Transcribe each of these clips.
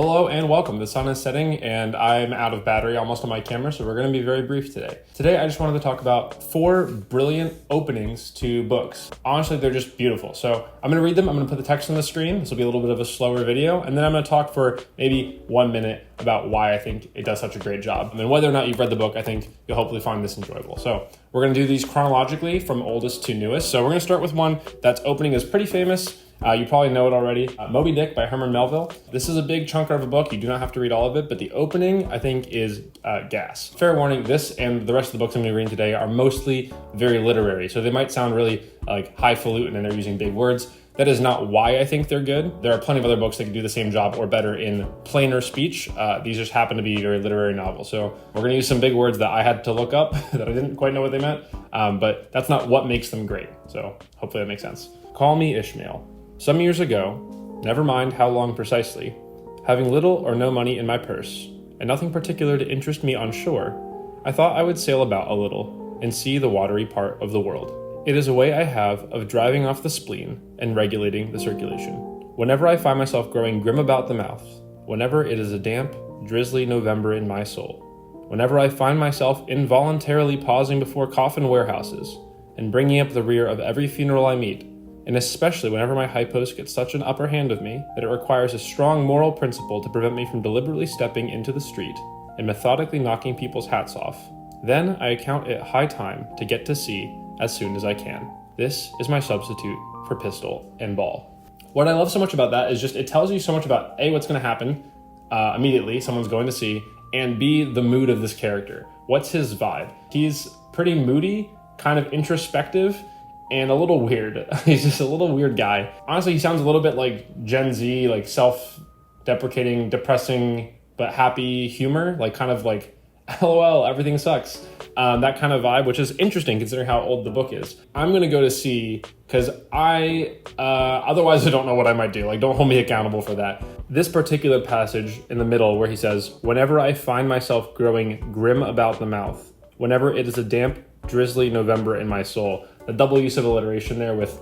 Hello and welcome. The sun is setting and I'm out of battery almost on my camera, so we're going to be very brief today. Today I just wanted to talk about 4 brilliant openings to books. Honestly, they're just beautiful. So I'm going to read them. I'm going to put the text on the screen. This will be a little bit of a slower video, and then I'm going to talk for maybe 1 minute about why I think it does such a great job. And then whether or not you've read the book, I think you'll hopefully find this enjoyable. So we're going to do these chronologically from oldest to newest. So we're going to start with one that's opening is pretty famous. You probably know it already. Moby Dick by Herman Melville. This is a big chunk of a book. You do not have to read all of it, but the opening, I think, is gas. Fair warning, this and the rest of the books I'm going to read today are mostly very literary. So they might sound really like highfalutin and they're using big words. That is not why I think they're good. There are plenty of other books that can do the same job or better in plainer speech. These just happen to be very literary novels. So we're going to use some big words that I had to look up that I didn't quite know what they meant. But that's not what makes them great. So hopefully that makes sense. Call Me Ishmael. Some years ago, never mind how long precisely, having little or no money in my purse, and nothing particular to interest me on shore, I thought I would sail about a little and see the watery part of the world. It is a way I have of driving off the spleen and regulating the circulation. Whenever I find myself growing grim about the mouth, whenever it is a damp, drizzly November in my soul, whenever I find myself involuntarily pausing before coffin warehouses and bringing up the rear of every funeral I meet, and especially whenever my hypos gets such an upper hand of me that it requires a strong moral principle to prevent me from deliberately stepping into the street and methodically knocking people's hats off, then I account it high time to get to sea as soon as I can. This is my substitute for pistol and ball. What I love so much about that is just it tells you so much about A, what's going to happen immediately, someone's going to sea, and B, the mood of this character. What's his vibe? He's pretty moody, kind of introspective, and a little weird. He's just a little weird guy. Honestly, he sounds a little bit like Gen Z, like self-deprecating, depressing, but happy humor, like kind of like, LOL, everything sucks. That kind of vibe, which is interesting considering how old the book is. I'm gonna go to sea because otherwise I don't know what I might do. Like, don't hold me accountable for that. This particular passage in the middle where he says, whenever I find myself growing grim about the mouth, whenever it is a damp, drizzly November in my soul. The double use of alliteration there with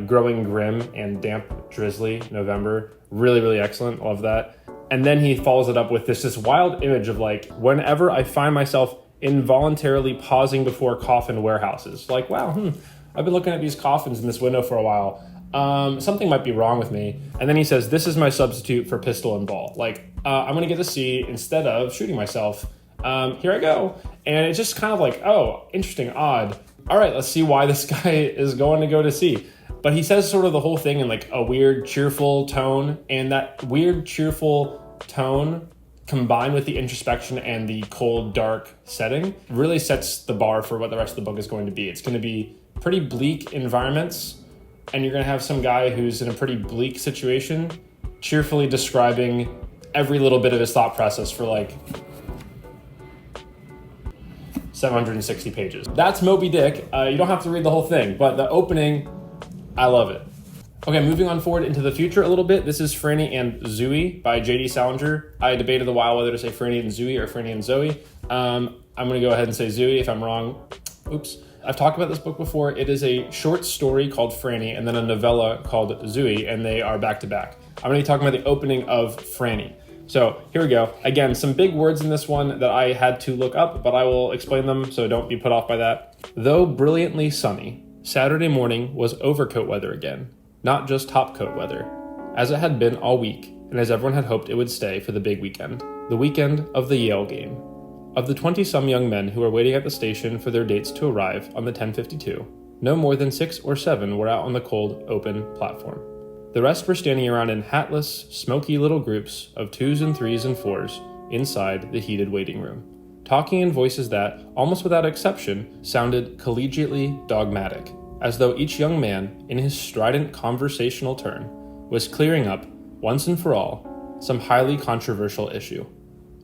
growing grim and damp, drizzly November. Really, really excellent. Love that. And then he follows it up with this wild image of like, whenever I find myself involuntarily pausing before coffin warehouses. Like, wow, I've been looking at these coffins in this window for a while. Something might be wrong with me. And then he says, this is my substitute for pistol and ball. Like, I'm going to get to sea instead of shooting myself. Here I go. And it's just kind of like, oh, interesting, odd. All right, let's see why this guy is going to go to sea. But he says sort of the whole thing in like a weird, cheerful tone. And that weird, cheerful tone combined with the introspection and the cold, dark setting really sets the bar for what the rest of the book is going to be. It's going to be pretty bleak environments. And you're going to have some guy who's in a pretty bleak situation, cheerfully describing every little bit of his thought process for like 760 pages. That's Moby Dick. You don't have to read the whole thing, but the opening, I love it. Okay, moving on forward into the future a little bit. This is Franny and Zooey by J.D. Salinger. I debated a while whether to say Franny and Zooey or Franny and Zoe. I'm going to go ahead and say Zooey if I'm wrong. Oops. I've talked about this book before. It is a short story called Franny and then a novella called Zooey, and they are back to back. I'm going to be talking about the opening of Franny. So here we go. Again, some big words in this one that I had to look up, but I will explain them, so don't be put off by that. Though brilliantly sunny, Saturday morning was overcoat weather again, not just topcoat weather, as it had been all week, and as everyone had hoped it would stay for the big weekend. The weekend of the Yale game. Of the 20-some young men who were waiting at the station for their dates to arrive on the 10:52, no more than 6 or 7 were out on the cold, open platform. The rest were standing around in hatless, smoky little groups of 2s and 3s and 4s inside the heated waiting room, talking in voices that, almost without exception, sounded collegiately dogmatic, as though each young man, in his strident conversational turn, was clearing up, once and for all, some highly controversial issue,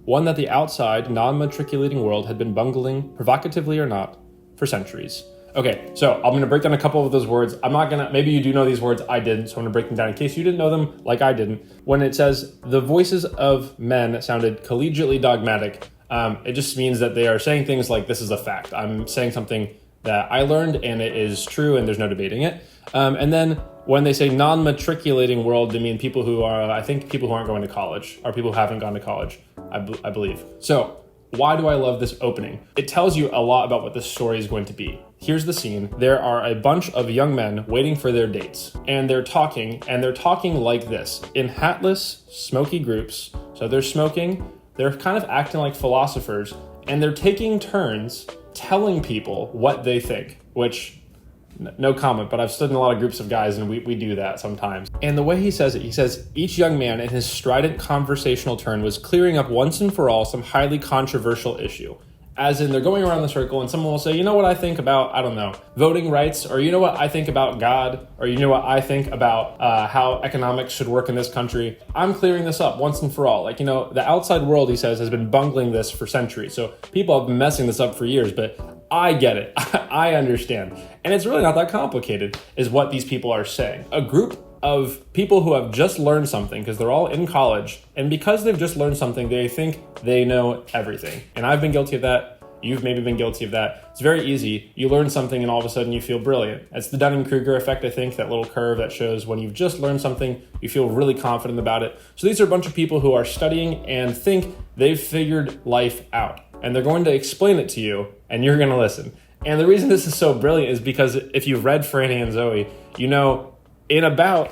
one that the outside, non-matriculating world had been bungling, provocatively or not, for centuries. Okay, so I'm going to break down a couple of those words. Maybe you do know these words, I didn't, so I'm going to break them down in case you didn't know them like I didn't. When it says, the voices of men sounded collegiately dogmatic, it just means that they are saying things like, this is a fact. I'm saying something that I learned and it is true and there's no debating it. And then when they say non-matriculating world, they mean people who are, I think people who aren't going to college, or people who haven't gone to college, I believe. So why do I love this opening? It tells you a lot about what the story is going to be. Here's the scene. There are a bunch of young men waiting for their dates, and they're talking like this, in hatless, smoky groups. So they're smoking, they're kind of acting like philosophers, and they're taking turns telling people what they think, which, no comment, but I've stood in a lot of groups of guys and we do that sometimes. And the way he says it, he says, each young man in his strident conversational turn was clearing up once and for all some highly controversial issue. As in, they're going around the circle and someone will say, you know what I think about, I don't know, voting rights, or you know what I think about God, or you know what I think about how economics should work in this country. I'm clearing this up once and for all. Like, you know, the outside world, he says, has been bungling this for centuries. So people have been messing this up for years, but I get it. I understand. And it's really not that complicated, is what these people are saying. A group of people who have just learned something, because they're all in college, and because they've just learned something, they think they know everything. And I've been guilty of that. You've maybe been guilty of that. It's very easy. You learn something and all of a sudden you feel brilliant. It's the Dunning-Kruger effect, I think, that little curve that shows when you've just learned something, you feel really confident about it. So these are a bunch of people who are studying and think they've figured life out. And they're going to explain it to you, and you're going to listen. And the reason this is so brilliant is because if you've read Franny and Zoe, you know, in about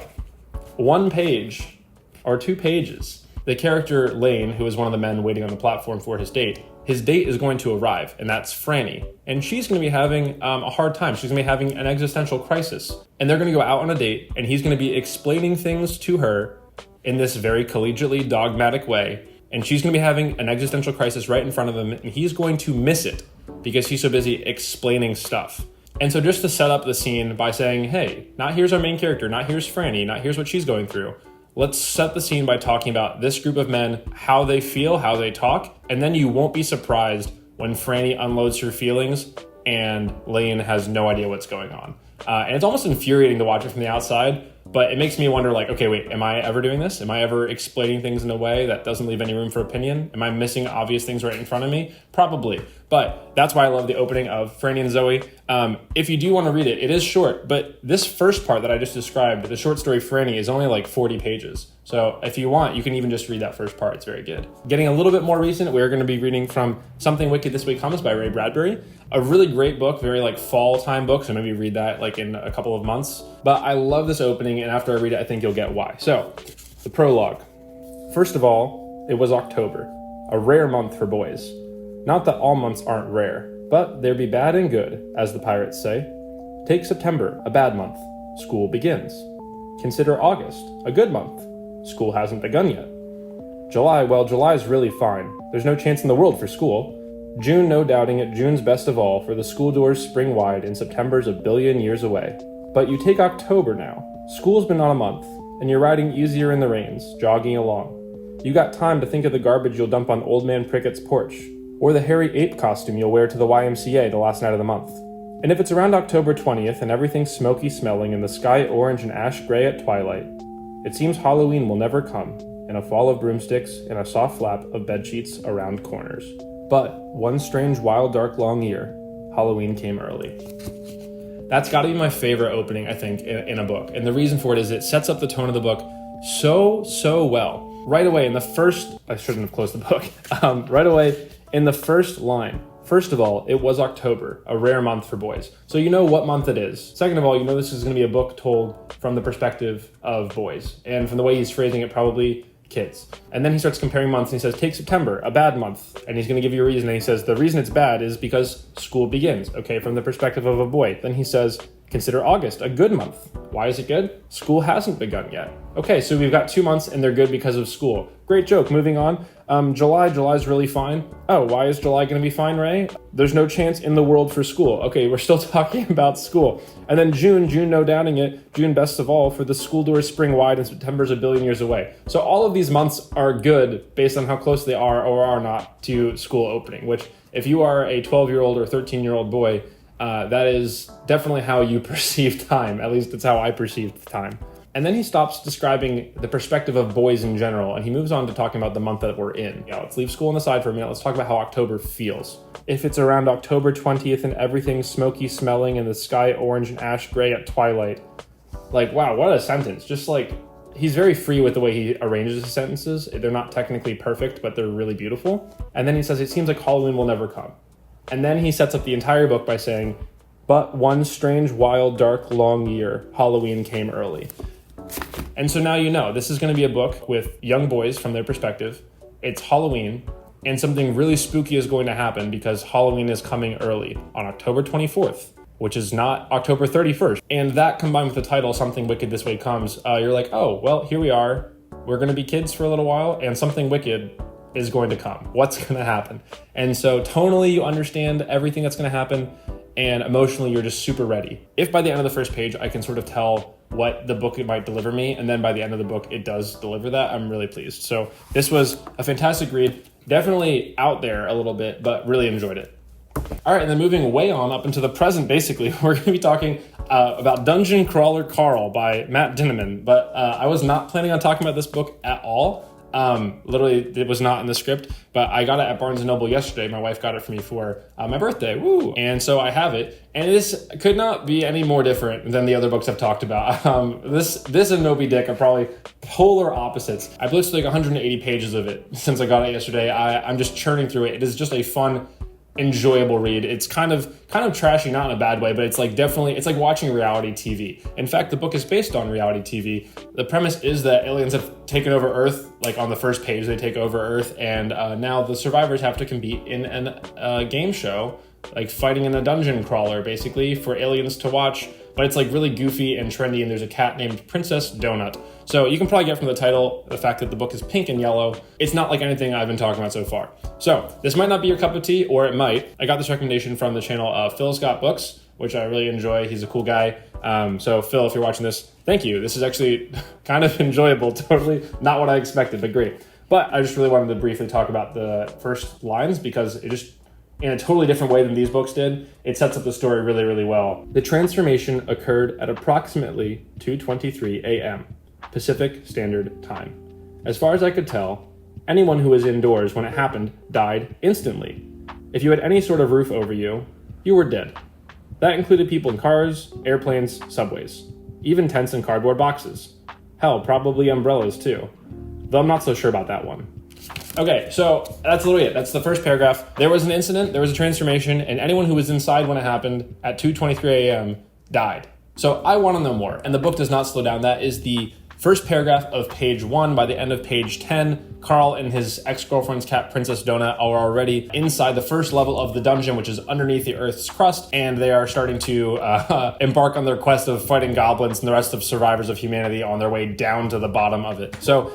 1 page or 2 pages, the character Lane, who is one of the men waiting on the platform for his date is going to arrive, and that's Franny. And she's going to be having a hard time. She's going to be having an existential crisis. And they're going to go out on a date, and he's going to be explaining things to her in this very collegiately dogmatic way. And she's going to be having an existential crisis right in front of him, and he's going to miss it because he's so busy explaining stuff. And so just to set up the scene by saying, hey, not here's our main character, not here's Franny, not here's what she's going through. Let's set the scene by talking about this group of men, how they feel, how they talk, and then you won't be surprised when Franny unloads her feelings and Lane has no idea what's going on. And it's almost infuriating to watch it from the outside, but it makes me wonder, like, okay, wait, am I ever doing this? Am I ever explaining things in a way that doesn't leave any room for opinion? Am I missing obvious things right in front of me? Probably. But that's why I love the opening of Franny and Zoe. If you do want to read it, it is short, but this first part that I just described, the short story Franny, is only like 40 pages. So if you want, you can even just read that first part. It's very good. Getting a little bit more recent, we're going to be reading from Something Wicked This Way Comes by Ray Bradbury. A really great book, very like fall time book, so maybe read that like in a couple of months. But I love this opening, and after I read it, I think you'll get why. So, the prologue. First of all, it was October, a rare month for boys. Not that all months aren't rare, but there be bad and good, as the pirates say. Take September, a bad month. School begins. Consider August, a good month. School hasn't begun yet. July, well, July's really fine. There's no chance in the world for school. June, no doubting it, June's best of all, for the school doors spring wide and September's a billion years away. But you take October now. School's been on a month, and you're riding easier in the rains, jogging along. You got time to think of the garbage you'll dump on Old Man Pricket's porch, or the hairy ape costume you'll wear to the YMCA the last night of the month. And if it's around October 20th and everything's smoky smelling and the sky orange and ash gray at twilight, it seems Halloween will never come, in a fall of broomsticks and a soft flap of bedsheets around corners. But one strange, wild, dark, long year, Halloween came early. That's got to be my favorite opening, I think, in a book. And the reason for it is it sets up the tone of the book so well. Right away in the first, I shouldn't have closed the book. Right away in the first line. First of all, it was October, a rare month for boys. So you know what month it is. Second of all, you know this is going to be a book told from the perspective of boys. And from the way he's phrasing it, probably kids. And then he starts comparing months and he says, take September, a bad month. And he's going to give you a reason. And he says, the reason it's bad is because school begins. Okay, from the perspective of a boy. Then he says, consider August, a good month. Why is it good? School hasn't begun yet. Okay, so we've got 2 months and they're good because of school. Great joke. Moving on. July's really fine. Oh, why is July going to be fine, Ray? There's no chance in the world for school. Okay, we're still talking about school. And then June, no doubting it. June best of all, for the school doors spring wide and September's a billion years away. So all of these months are good based on how close they are or are not to school opening, which if you are a 12-year-old or 13-year-old boy, that is definitely how you perceive time. At least it's how I perceived time. And then he stops describing the perspective of boys in general, and he moves on to talking about the month that we're in. Yeah, let's leave school on the side for a minute. Let's talk about how October feels. If it's around October 20th and everything's smoky smelling and the sky orange and ash gray at twilight, Like, wow, what a sentence. Just like, he's very free with the way he arranges his sentences. They're not technically perfect, but they're really beautiful. And then he says, it seems like Halloween will never come. And then he sets up the entire book by saying, but one strange, wild, dark, long year, Halloween came early. And so now you know, this is going to be a book with young boys from their perspective. It's Halloween, and something really spooky is going to happen because Halloween is coming early on October 24th, which is not October 31st. And that combined with the title, Something Wicked This Way Comes, you're like, oh, well, here we are. We're going to be kids for a little while, and something wicked is going to come. What's going to happen? And so tonally, you understand everything that's going to happen, and emotionally, you're just super ready. If by the end of the first page, I can sort of tell what the book might deliver me, and then by the end of the book, it does deliver that, I'm really pleased. So this was a fantastic read. Definitely out there a little bit, but really enjoyed it. All right, and then moving way on up into the present, basically, we're going to be talking about Dungeon Crawler Carl by Matt Dinneman. But I was not planning on talking about this book at all. Literally, it was not in the script, but I got it at Barnes & Noble yesterday. My wife got it for me for my birthday. Woo! And so I have it. And this could not be any more different than the other books I've talked about. This and Moby Dick are probably polar opposites. I've listened to like 180 pages of it since I got it yesterday. I'm just churning through it. It is just a fun, enjoyable read. It's kind of trashy, not in a bad way, but it's like definitely, it's like watching reality TV. In fact, the book is based on reality TV. The premise is that aliens have taken over Earth. Like on the first page, they take over Earth, and now the survivors have to compete in a game show, like fighting in a dungeon crawler, basically, for aliens to watch. But it's like really goofy and trendy, and there's a cat named Princess Donut. So you can probably get from the title the fact that the book is pink and yellow. It's not like anything I've been talking about so far. So this might not be your cup of tea, or it might. I got this recommendation from the channel Phil's Got Books, which I really enjoy. He's a cool guy. So Phil, if you're watching this, thank you. This is actually kind of enjoyable. Totally not what I expected, but great. But I just really wanted to briefly talk about the first lines because it just, in a totally different way than these books did, it sets up the story really, really well. The transformation occurred at approximately 2:23 a.m. Pacific Standard Time. As far as I could tell, anyone who was indoors when it happened died instantly. If you had any sort of roof over you, you were dead. That included people in cars, airplanes, subways, even tents and cardboard boxes. Hell, probably umbrellas too. Though I'm not so sure about that one. Okay, so that's literally it. That's the first paragraph. There was an incident, there was a transformation, and anyone who was inside when it happened at 2:23 a.m. died. So I want to know more, and the book does not slow down. That is the first paragraph of page 1. By the end of page 10, Carl and his ex-girlfriend's cat, Princess Donut, are already inside the first level of the dungeon, which is underneath the Earth's crust, and they are starting to embark on their quest of fighting goblins and the rest of survivors of humanity on their way down to the bottom of it. So,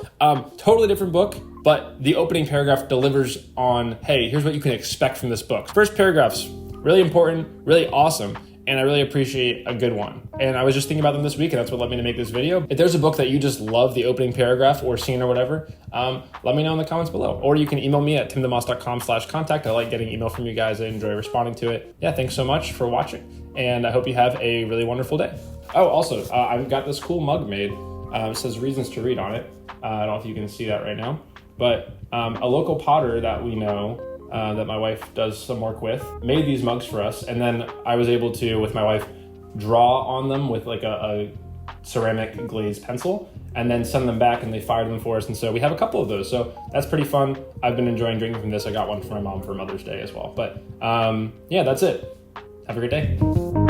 totally different book, but the opening paragraph delivers on, hey, here's what you can expect from this book. First paragraph's really important, really awesome, and I really appreciate a good one. And I was just thinking about them this week, and that's what led me to make this video. If there's a book that you just love the opening paragraph or scene or whatever, let me know in the comments below. Or you can email me at timdemos.com/contact. I like getting email from you guys. I enjoy responding to it. Yeah, thanks so much for watching, and I hope you have a really wonderful day. Oh, also, I've got this cool mug made. It says Reasons to Read on it. I don't know if you can see that right now, but a local potter that we know, that my wife does some work with, made these mugs for us, and then I was able to, with my wife, draw on them with like a ceramic glazed pencil, and then send them back, and they fired them for us, and so we have a couple of those, so that's pretty fun. I've been enjoying drinking from this. I got one for my mom for Mother's Day as well, but yeah, that's it. Have a great day.